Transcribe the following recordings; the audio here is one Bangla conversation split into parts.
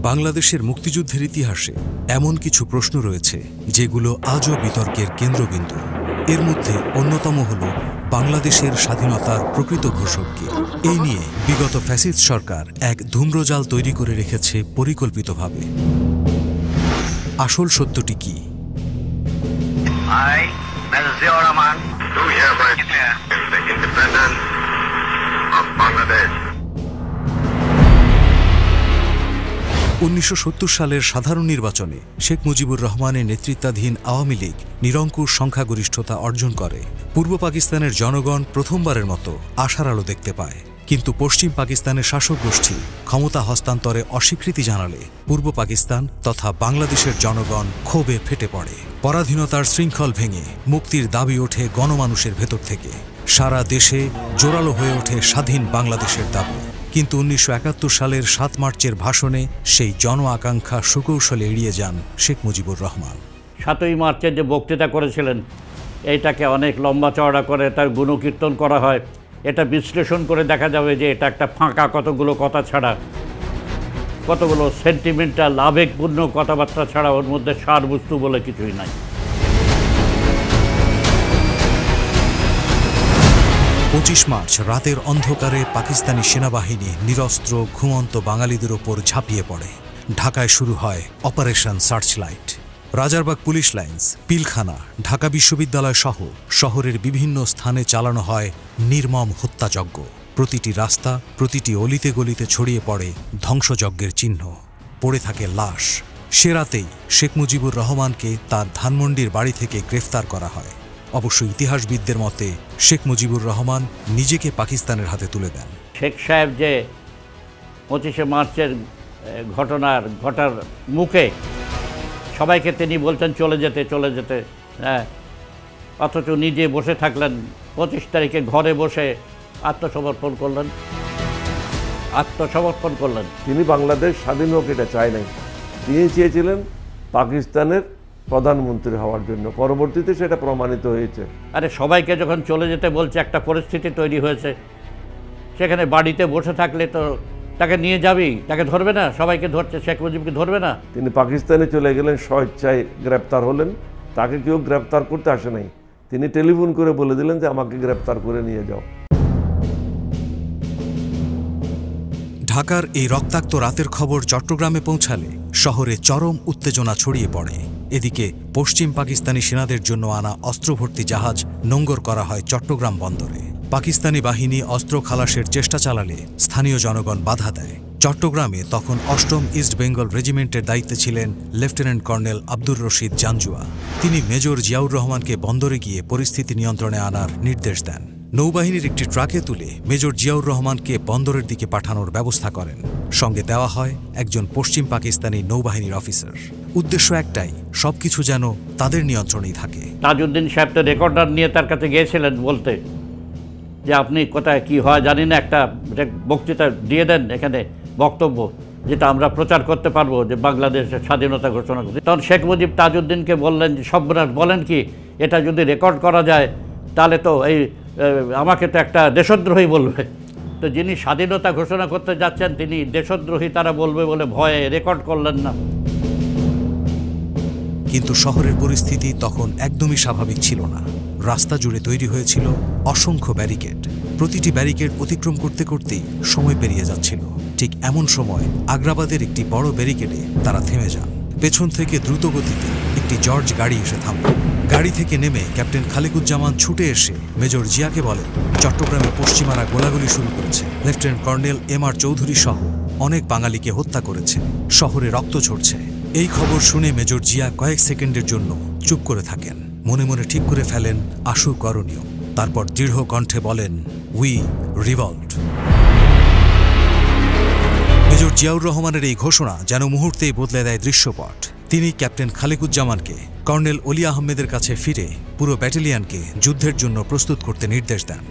বাংলাদেশের মুক্তিযুদ্ধের ইতিহাসে এমন কিছু প্রশ্ন রয়েছে যেগুলো আজও বিতর্কের কেন্দ্রবিন্দু। এর মধ্যে অন্যতম হল বাংলাদেশের স্বাধীনতার প্রকৃত ঘোষক কে। এই নিয়ে বিগত ফ্যাসিস্ট সরকার এক ধূম্রজাল তৈরি করে রেখেছে পরিকল্পিতভাবে। আসল সত্যটি কি? বাংলাদেশ 1970 সালের সাধারণ নির্বাচনে শেখ মুজিবুর রহমানের নেতৃত্বাধীন আওয়ামী লীগ নিরঙ্কুশ সংখ্যাগরিষ্ঠতা অর্জন করে। পূর্ব পাকিস্তানের জনগণ প্রথমবারের মতো আশার আলো দেখতে পায়। কিন্তু পশ্চিম পাকিস্তানের শাসক গোষ্ঠী ক্ষমতা হস্তান্তরে অস্বীকৃতি জানালে পূর্ব পাকিস্তান তথা বাংলাদেশের জনগণ ক্ষোভে ফেটে পড়ে। পরাধীনতার শৃঙ্খল ভেঙে মুক্তির দাবি ওঠে গণমানুষের ভেতর থেকে। সারা দেশে জোরালো হয়ে ওঠে স্বাধীন বাংলাদেশের দাবি। কিন্তু 1971 সালের 7 মার্চের ভাষণে সেই জন আকাঙ্ক্ষা সুকৌশলে এড়িয়ে যান শেখ মুজিবুর রহমান। 7ই মার্চের যে বক্তৃতা করেছিলেন, এইটাকে অনেক লম্বা চওড়া করে তার গুণকীর্তন করা হয়। এটা বিশ্লেষণ করে দেখা যাবে যে এটা একটা ফাঁকা কতগুলো কথা ছাড়া, কতগুলো সেন্টিমেন্টাল আবেগপূর্ণ কথাবার্তা ছাড়া ওর মধ্যে সারবস্তু বলে কিছুই নাই। 25 মার্চ রাতের অন্ধকারে পাকিস্তানি সেনাবাহিনী নিরস্ত্র ঘুমন্ত বাঙালিদের ওপর ঝাঁপিয়ে পড়ে। ঢাকায় শুরু হয় operation searchlight. Rajarbagh police lines, Pilkhana, Dhaka বিশ্ববিদ্যালয় সহ শহরের বিভিন্ন স্থানে চালানো হয় নির্মম হত্যাযজ্ঞ। প্রতিটি রাস্তা, প্রতিটি অলিতে গলিতে ছড়িয়ে পড়ে ধ্বংসযজ্ঞের চিহ্ন। পড়ে থাকে লাশ। সে রাতেই শেখ মুজিবুর রহমানকে তার ধানমন্ডির বাড়ি থেকে গ্রেফতার করা হয়। অবশ্য ইতিহাসবিদদের মতে শেখ মুজিবুর রহমান নিজেকে পাকিস্তানের হাতে তুলে দেন। শেখ সাহেব যে 25শে মার্চের ঘটার মুখে সবাইকে তিনি বলতেন চলে যেতে, হ্যাঁ, অথচ নিজে বসে থাকলেন। 25 তারিখে ঘরে বসে আত্মসমর্পণ করলেন। তিনি বাংলাদেশ স্বাধীন হোক এটা চায় নাই, তিনি চেয়েছিলেন পাকিস্তানের প্রধানমন্ত্রী হওয়ার জন্য। পরবর্তীতে সেটা প্রমাণিত হয়েছে। আরে সবাইকে যখন চলে যেতে বলছে, একটা পরিস্থিতি তৈরি হয়েছে, সেখানে বাড়িতে বসে থাকলে তো তাকে নিয়ে যাবি, তাকে ধরবে না? সবাইকে ধরছে, শেখ মুজিবকে ধরবে না? তিনি পাকিস্তানে চলে গেলেন, স্বেচ্ছায় গ্রেপ্তার হলেন। তাকে কেউ গ্রেপ্তার করতে আসে নাই, তিনি টেলিফোন করে বলে দিলেন যে আমাকে গ্রেপ্তার করে নিয়ে যাও। ঢাকার এই রক্তাক্ত রাতের খবর চট্টগ্রামে পৌঁছালে শহরে চরম উত্তেজনা ছড়িয়ে পড়ে। এদিকে পশ্চিম পাকিস্তানি সেনাদের জন্য আনা অস্ত্রভর্তি জাহাজ নোঙ্গর করা হয় চট্টগ্রাম বন্দরে। পাকিস্তানি বাহিনী অস্ত্র খালাসের চেষ্টা চালালে স্থানীয় জনগণ বাধা দেয়। চট্টগ্রামে তখন 8ম ইস্ট বেঙ্গল রেজিমেন্টের দায়িত্বে ছিলেন লেফটেন্যান্ট কর্নেল আব্দুর রশিদ জাঞ্জুয়া। তিনি মেজর জিয়াউর রহমানকে বন্দরে গিয়ে পরিস্থিতি নিয়ন্ত্রণে আনার নির্দেশ দেন। নৌবাহিনীর একটি ট্রাকে তুলে মেজর জিয়াউর রহমানকে বন্দরের দিকে পাঠানোর ব্যবস্থা করেন। সঙ্গে দেওয়া হয় একজন পশ্চিম পাকিস্তানি নৌবাহিনীর অফিসার। উদ্দেশ্য একটাই, সবকিছু যেন তাদের নিয়ন্ত্রণেই থাকে। তাজউদ্দিন সাহেব তো রেকর্ডার নিয়ে তার কাছে গিয়েছিলেন বলতে যে আপনি কোথায় কি হয় জানি না, একটা বক্তৃতা দিয়ে দেন, এখানে বক্তব্য যেটা আমরা প্রচার করতে পারবো যে বাংলাদেশের স্বাধীনতা ঘোষণা করছে। তখন শেখ মুজিব তাজউদ্দিনকে বললেন যে সর্বনাশ, বলেন কি, এটা যদি রেকর্ড করা যায় তাহলে তো আমাকে তো একটা দেশদ্রোহী বলবে। তো যিনি স্বাধীনতা ঘোষণা করতে যাচ্ছেন তিনি দেশদ্রোহী তারা বলবে বলে ভয়ে রেকর্ড করলেন না। কিন্তু শহরের পরিস্থিতি তখন একদমই স্বাভাবিক ছিল না। রাস্তা জুড়ে তৈরি হয়েছিল অসংখ্য ব্যারিকেড। প্রতিটি ব্যারিকেড অতিক্রম করতে করতেই সময় পেরিয়ে যাচ্ছিল। ঠিক এমন সময় আগ্রাবাদের একটি বড় ব্যারিকেডে তারা থেমে যান। পেছন থেকে দ্রুতগতিতে একটি জর্জ গাড়ি এসে থামে। গাড়ি থেকে নেমে ক্যাপ্টেন খালেকুজ্জামান ছুটে এসে মেজর জিয়াকে বলেন, চট্টগ্রামে পশ্চিমারা গোলাগুলি শুরু করেছে। লেফটেন্যান্ট কর্নেল MR চৌধুরী সহ অনেক বাঙালিকে হত্যা করেছে। শহরে রক্ত ঝরছে। এই খবর শুনে মেজর জিয়া কয়েক সেকেন্ডের জন্য চুপ করে থাকেন। মনে মনে ঠিক করে ফেলেন আশু করণীয়। তারপর দৃঢ় কণ্ঠে বলেন, উই রিভল্ট। মেজর জিয়াউর রহমানের এই ঘোষণা যেন মুহূর্তেই বদলে দেয় দৃশ্যপট। তিনি ক্যাপ্টেন খালেকুজ্জামানকে কর্নেল অলি আহমেদের কাছে ফিরে পুরো ব্যাটালিয়নকে যুদ্ধের জন্য প্রস্তুত করতে নির্দেশ দেন।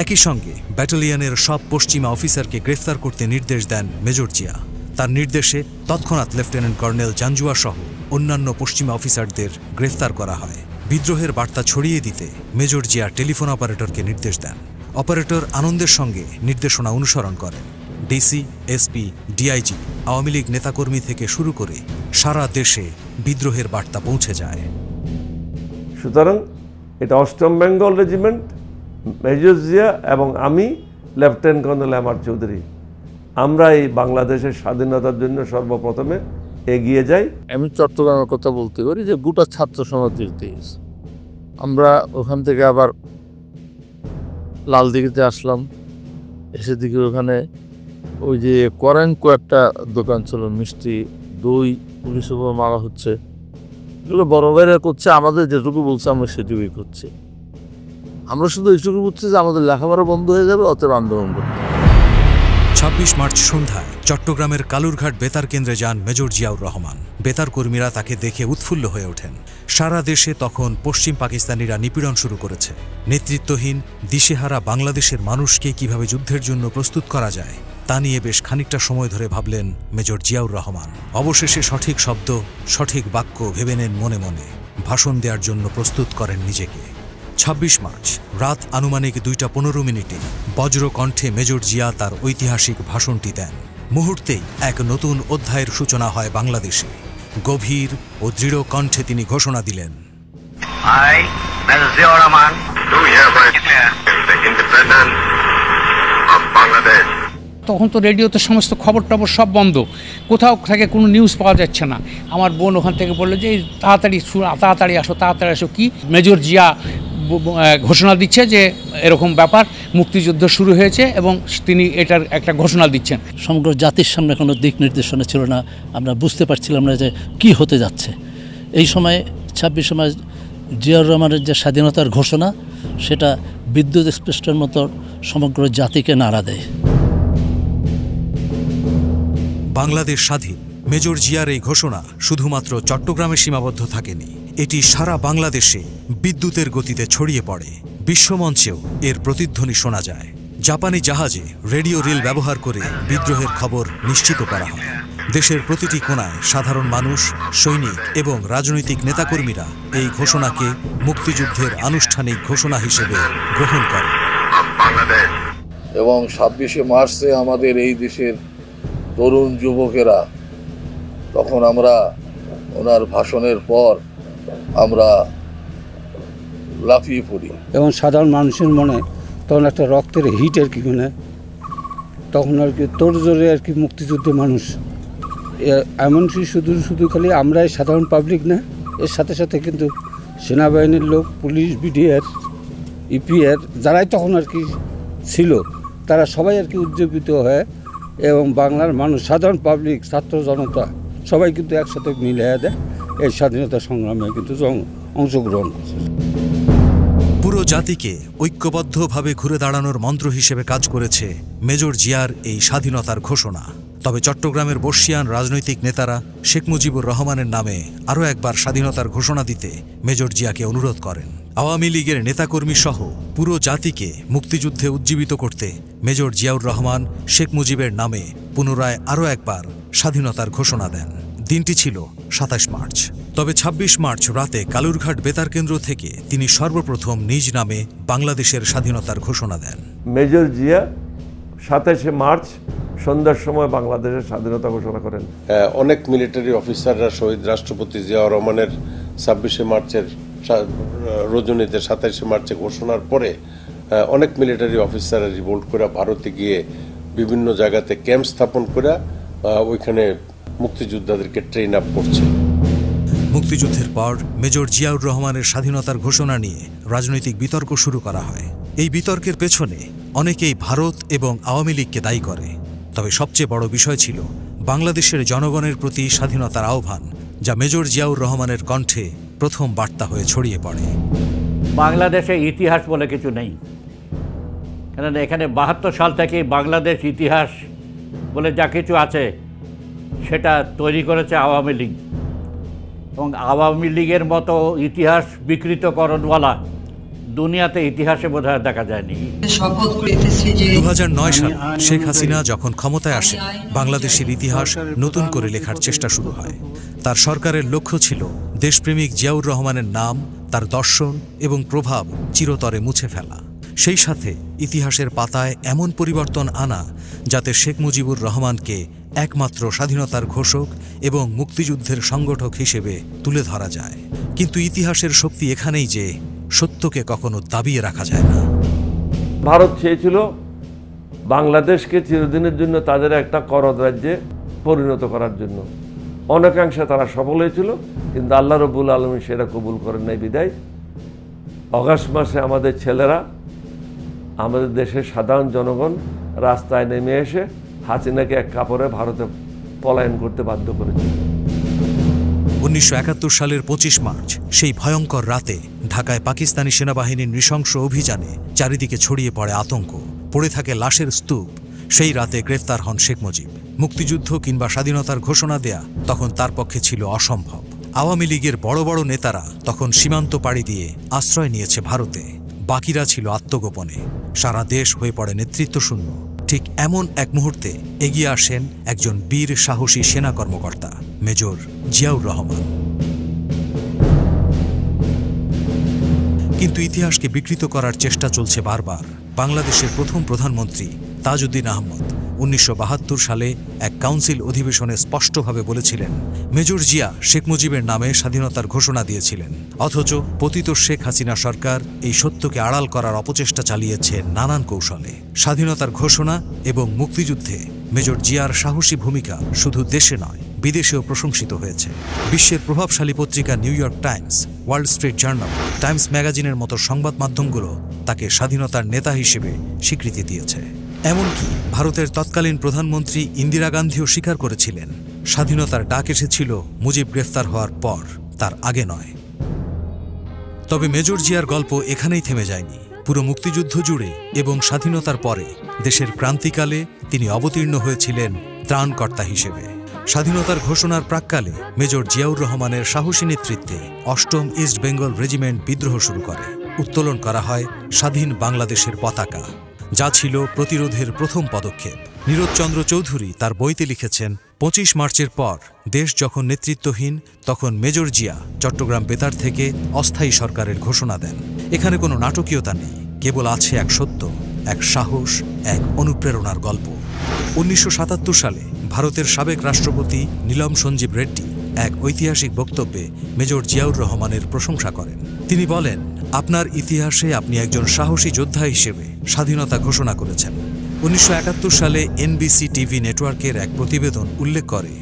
একই সঙ্গে ব্যাটালিয়নের সব পশ্চিমা অফিসারকে গ্রেফতার করতে নির্দেশ দেন মেজর জিয়া। তার নির্দেশে তৎক্ষণাৎ লেফটেন্যান্ট কর্নেল জাঞ্জুয়া সহ অন্যান্য পশ্চিমা অফিসারদের গ্রেফতার করা হয়। বিদ্রোহের বার্তা ছড়িয়ে দিতে মেজর জিয়া টেলিফোন অপারেটরকে নির্দেশ দেন। অপারেটর আনন্দের সঙ্গে নির্দেশনা অনুসরণ করেন। DC, SP, DIG, Awami League নেতাকর্মী থেকে শুরু করে সারা দেশে বিদ্রোহের বার্তা পৌঁছে যায়। সুতরাং এটা 8ম বেঙ্গল রেজিমেন্ট, মেজর জিয়া এবং আমি lieutenant colonel M R Chowdhury, আমরা এই বাংলাদেশের স্বাধীনতার জন্য সর্বপ্রথমে এগিয়ে যাই। আমি চট্টগ্রামের কথা বলতে পারি যে গোটা ছাত্র সমাজের দেশ। আমরা ওখান থেকে আবার লালদিঘিতে আসলাম, এসে দিকে ওখানে ওই যে করেঙ্কো একটা দোকান ছিল, মিষ্টি দই পুলিশের উপর মারা হচ্ছে, এগুলো বড় ভাইরা করছে, আমাদের যেটুকু বলছে আমরা সেটুকুই করছি। আমরা শুধু এইটুকু বুঝছি যে আমাদের লেখাপড়া বন্ধ হয়ে যাবে, অতএব আন্দোলন করতে। 26 মার্চ সন্ধ্যায় চট্টগ্রামের কালুরঘাট বেতার কেন্দ্রে যান মেজর জিয়াউর রহমান। বেতার কর্মীরা তাকে দেখে উৎফুল্ল হয়ে ওঠেন। সারা দেশে তখন পশ্চিম পাকিস্তানিরা নিপীড়ন শুরু করেছে। নেতৃত্বহীন দিশেহারা বাংলাদেশের মানুষকে কিভাবে যুদ্ধের জন্য প্রস্তুত করা যায় তা নিয়ে বেশ খানিকটা সময় ধরে ভাবলেন মেজর জিয়াউর রহমান। অবশেষে সঠিক শব্দ, সঠিক বাক্য ভেবে নেন মনে মনে। ভাষণ দেওয়ার জন্য প্রস্তুত করেন নিজেকে। 26 মার্চ রাত আনুমানিক 2:15 বজ্র কণ্ঠে মেজর জিয়া তার ঐতিহাসিক ভাষণটি দেন। মুহূর্তেই এক নতুন অধ্যায়ের সূচনা হয় বাংলাদেশে। গভীর ও দৃঢ় কণ্ঠে তিনি ঘোষণা দিলেন, I, Major Ziaur Rahman, do hereby declare the independence of Bangladesh. তখন তো রেডিওতে সমস্ত খবর টবর সব বন্ধ, কোথাও থেকে কোনো নিউজ পাওয়া যাচ্ছে না। আমার বোন ওখান থেকে বললো যে তাড়াতাড়ি আসো কি মেজর জিয়া ঘোষণা দিচ্ছে যে এরকম ব্যাপার, মুক্তিযুদ্ধ শুরু হয়েছে এবং তিনি এটার একটা ঘোষণা দিচ্ছেন। সমগ্র জাতির সামনে কোনো দিক নির্দেশনা ছিল না, আমরা বুঝতে পারছিলাম না যে কি হতে যাচ্ছে। এই সময় 26 মার্চ জিয়াউর রহমানের যে স্বাধীনতার ঘোষণা, সেটা বিদ্যুৎ স্পৃষ্টের মতো সমগ্র জাতিকে নাড়া দেয়। বাংলাদেশ স্বাধীন। মেজর জিয়ার এই ঘোষণা শুধুমাত্র চট্টগ্রামে সীমাবদ্ধ থাকেনি, এটি সারা বাংলাদেশে বিদ্যুতের গতিতে ছড়িয়ে পড়ে। বিশ্বমঞ্চেও এর প্রতিধ্বনি শোনা যায়। জাপানি জাহাজে রেডিও রিল ব্যবহার করে বিদ্রোহের খবর নিশ্চিত করা হয়। দেশের প্রতিটি কোণায় সাধারণ মানুষ, সৈনিক এবং রাজনৈতিক নেতাকর্মীরা এই ঘোষণাকে মুক্তিযুদ্ধের আনুষ্ঠানিক ঘোষণা হিসেবে গ্রহণ করে। এবং 26শে মার্চে আমাদের এই দেশের তরুণ যুবকেরা, তখন আমরা ওনার ভাষণের পর আমরা লাফিয়ে পড়ি এবং সাধারণ মানুষের মনে তখন একটা রক্তের হিট আর কি, মানে তখন আর কি তোড়জোড়ে আর কি মুক্তিযুদ্ধে মানুষ, এমনকি শুধু খালি আমরাই সাধারণ পাবলিক না, এর সাথে সাথে কিন্তু সেনাবাহিনীর লোক, পুলিশ, বিডিআর, ইপিআর যারাই তখন আর কি ছিল, তারা সবাই আর কি উজ্জীবিত হয়ে এবং বাংলার মানুষ, সাধারণ পাবলিক, ছাত্র জনতা সবাই কিন্তু একসাথে মিলিয়ে দেয় এই স্বাধীনতা সংগ্রামে কিন্তু অংশগ্রহণ করছে। পুরো জাতিকে ঐক্যবদ্ধভাবে ঘুরে দাঁড়ানোর মন্ত্র হিসেবে কাজ করেছে মেজর জিয়ার এই স্বাধীনতার ঘোষণা। তবে চট্টগ্রামের বর্ষিয়ান রাজনৈতিক নেতারা শেখ মুজিবুর রহমানের নামে আরও একবার স্বাধীনতার ঘোষণা দিতে মেজর জিয়াকে অনুরোধ করেন। আওয়ামী লীগের নেতাকর্মী সহ পুরো জাতিকে মুক্তিযুদ্ধে উজ্জীবিত করতে মেজর জিয়াউর রহমান শেখ মুজিবের নামে পুনরায় আরও একবার স্বাধীনতার ঘোষণা দেন। দিনটি ছিল 27 মার্চ। তবে 26 মার্চ রাতে কালুরঘাট বেতার কেন্দ্র থেকে তিনি সর্বপ্রথম নিজ নামে বাংলাদেশের স্বাধীনতার ঘোষণা দেন। মেজর জিয়া 27শে মার্চ সন্ধ্যার সময় বাংলাদেশের স্বাধীনতা ঘোষণা করেন। অনেক মিলিটারি অফিসাররা শহীদ রাষ্ট্রপতি জিয়াউর রহমানের 26শে মার্চের রজনীতে 27শে মার্চে ঘোষণার পরে অনেক মিলিটারি অফিসাররা রিভোল্ট করে ভারতে গিয়ে বিভিন্ন জায়গাতে ক্যাম্প স্থাপন করে ওইখানে মুক্তিযোদ্ধাদেরকে ট্রেন আপ করছে। মুক্তিযুদ্ধের পর মেজর জিয়াউর রহমানের স্বাধীনতার ঘোষণা নিয়ে রাজনৈতিক বিতর্ক শুরু করা হয়। এই বিতর্কের পেছনে অনেকেই ভারত এবং আওয়ামী লীগকে দায়ী করে। তবে সবচেয়ে বড় বিষয় ছিল বাংলাদেশের জনগণের প্রতি স্বাধীনতার আহ্বান, যা মেজর জিয়াউর রহমানের কণ্ঠে প্রথম বার্তা হয়ে ছড়িয়ে পড়ে। বাংলাদেশে ইতিহাস বলে কিছু নেই, কারণ এখানে 72 সাল থেকে বাংলাদেশ ইতিহাস বলে যা কিছু আছে সেটা তৈরি করেছে আওয়ামী লীগ, এবং আওয়ামী লীগের মতো ইতিহাস বিকৃতকরণওয়ালা দুনিয়াতে ইতিহাসে বোধহয় দেখা যায়নি। 2009 সালে শেখ হাসিনা যখন ক্ষমতায় আসে, বাংলাদেশের ইতিহাস নতুন করে লেখার চেষ্টা শুরু হয়। তার সরকারের লক্ষ্য ছিল দেশপ্রেমিক জিয়াউর রহমানের নাম, তার দর্শন এবং প্রভাব চিরতরে মুছে ফেলা। সেই সাথে ইতিহাসের পাতায় এমন পরিবর্তন আনা যাতে শেখ মুজিবুর রহমানকে একমাত্র স্বাধীনতার ঘোষক এবং মুক্তিযুদ্ধের সংগঠক হিসেবে তুলে ধরা যায়। কিন্তু ইতিহাসের শক্তি এখানেই যে সত্যকে কখনো দাবিয়ে রাখা যায় না। ভারত চেয়েছিল বাংলাদেশকে চিরদিনের জন্য তাদের একটা করদ রাজ্যে পরিণত করার জন্য। অনেকাংশে তারা সফল হয়েছিল, কিন্তু আল্লাহ রব্বুল আলামিন সেটা কবুল করেন নাই বিদায় অগাস্ট মাসে আমাদের ছেলেরা, আমাদের দেশের সাধারণ জনগণ রাস্তায় নেমে এসে হাসিনাকে এক কাপড়ে ভারতে পলায়ন করতে বাধ্য করেছে। 1971 সালের 25 মার্চ সেই ভয়ঙ্কর রাতে ঢাকায় পাকিস্তানি সেনাবাহিনীর নৃশংস অভিযানে চারিদিকে ছড়িয়ে পড়ে আতঙ্ক, পড়ে থাকে লাশের স্তূপ। সেই রাতে গ্রেফতার হন শেখ মুজিব। মুক্তিযুদ্ধ কিংবা স্বাধীনতার ঘোষণা দেয়া তখন তার পক্ষে ছিল অসম্ভব। আওয়ামী লীগের বড় বড় নেতারা তখন সীমান্ত পাড়ি দিয়ে আশ্রয় নিয়েছে ভারতে, বাকিরা ছিল আত্মগোপনে। সারা দেশ হয়ে পড়ে নেতৃত্বশূন্য। ঠিক এমন এক মুহূর্তে এগিয়ে আসেন একজন বীর সাহসী সেনা কর্মকর্তা, মেজর জিয়াউর রহমান। কিন্তু ইতিহাসকে বিকৃত করার চেষ্টা চলছে বারবার। বাংলাদেশের প্রথম প্রধানমন্ত্রী তাজউদ্দিন আহমদ 1972 সালে এক কাউন্সিল অধিবেশনে স্পষ্টভাবে বলেছিলেন, মেজর জিয়া শেখ মুজিবের নামে স্বাধীনতার ঘোষণা দিয়েছিলেন। অথচ পতিত শেখ হাসিনা সরকার এই সত্যকে আড়াল করার অপচেষ্টা চালিয়েছে নানান কৌশলে। স্বাধীনতার ঘোষণা এবং মুক্তিযুদ্ধে মেজর জিয়ার সাহসী ভূমিকা শুধু দেশে নয়, বিদেশেও প্রশংসিত হয়েছে। বিশ্বের প্রভাবশালী পত্রিকা new York Times, world street journal, Times ম্যাগাজিনের মতো সংবাদ মাধ্যমগুলো তাকে স্বাধীনতার নেতা হিসেবে স্বীকৃতি দিয়েছে। এমনকি ভারতের তৎকালীন প্রধানমন্ত্রী ইন্দিরা গান্ধীও স্বীকার করেছিলেন, স্বাধীনতার ডাক এসেছিল মুজিব গ্রেফতার হওয়ার পর, তার আগে নয়। তবে মেজর জিয়ার গল্প এখানেই থেমে যায়নি। পুরো মুক্তিযুদ্ধ জুড়ে এবং স্বাধীনতার পরে দেশের ক্রান্তিকালে তিনি অবতীর্ণ হয়েছিলেন ত্রাণকর্তা হিসেবে। স্বাধীনতার ঘোষণার প্রাক্কালে মেজর জিয়াউর রহমানের সাহসী নেতৃত্বে ৮ম ইস্ট বেঙ্গল রেজিমেন্ট বিদ্রোহ শুরু করে। উত্তোলন করা হয় স্বাধীন বাংলাদেশের পতাকা, যা ছিল প্রতিরোধের প্রথম পদক্ষেপ। নীরজচন্দ্র চৌধুরী তার বইতে লিখেছেন, 25 মার্চের পর দেশ যখন নেতৃত্বহীন, তখন মেজর জিয়া চট্টগ্রাম বেতার থেকে অস্থায়ী সরকারের ঘোষণা দেন। এখানে কোনো নাটকীয়তা নেই, কেবল আছে এক সত্য, এক সাহস, এক অনুপ্রেরণার গল্প। 1977 সালে ভারতের সাবেক রাষ্ট্রপতি নীলম সঞ্জীব রেড্ডি এক ঐতিহাসিক বক্তব্যে মেজর জিয়াউর রহমানের প্রশংসা করেন। তিনি বলেন, আপনার ইতিহাসে আপনি একজন সাহসী যোদ্ধা হিসেবে স্বাধীনতা ঘোষণা করেছেন। 1971 সালে এনবিসি টিভি নেটওয়ার্কের এক প্রতিবেদন উল্লেখ করে,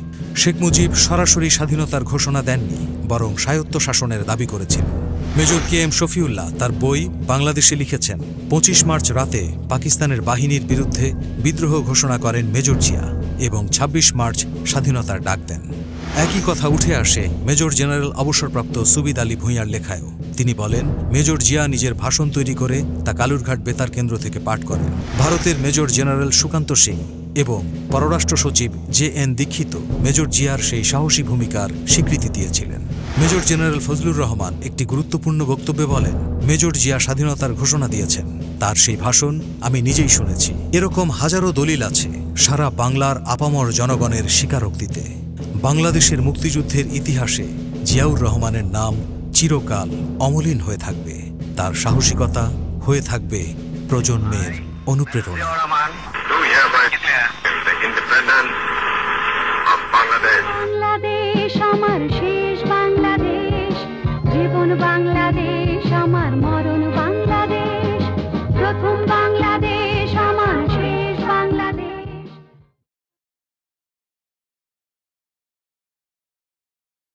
শেখ মুজিব সরাসরি স্বাধীনতার ঘোষণা দেননি, বরং স্বায়ত্তশাসনের দাবি করেছিলেন। মেজর কে এম শফিউল্লাহ তার বই বাংলাদেশে লিখেছেন, 25 মার্চ রাতে পাকিস্তানের বাহিনীর বিরুদ্ধে বিদ্রোহ ঘোষণা করেন মেজর জিয়া এবং 26 মার্চ স্বাধীনতার ডাক দেন। একই কথা উঠে আসে মেজর জেনারেল অবসরপ্রাপ্ত সুবিদ আলী ভূঁইয়ার লেখায়ও। তিনি বলেন, মেজর জিয়া নিজের ভাষণ তৈরি করে তা কালুরঘাট বেতার কেন্দ্র থেকে পাঠ করেন। ভারতের মেজর জেনারেল সুকান্ত সিং এবং পররাষ্ট্র সচিব JN দীক্ষিত মেজর জিয়ার সেই সাহসী ভূমিকার স্বীকৃতি দিয়েছিলেন। মেজর জেনারেল ফজলুর রহমান একটি গুরুত্বপূর্ণ বক্তব্যে বলেন, মেজর জিয়া স্বাধীনতার ঘোষণা দিয়েছেন, তার সেই ভাষণ আমি নিজেই শুনেছি। এরকম হাজারো দলিল আছে সারা বাংলার আপামর জনগণের স্বীকারোক্তিতে। বাংলাদেশের মুক্তিযুদ্ধের ইতিহাসে জিয়াউর রহমানের নাম চিরকাল অমলিন হয়ে থাকবে। তার সাহসিকতা হয়ে থাকবে প্রজন্মের অনুপ্রেরণা। বাংলাদেশ আমার শেষ বাংলাদেশ, জীবন বাংলাদেশ আমার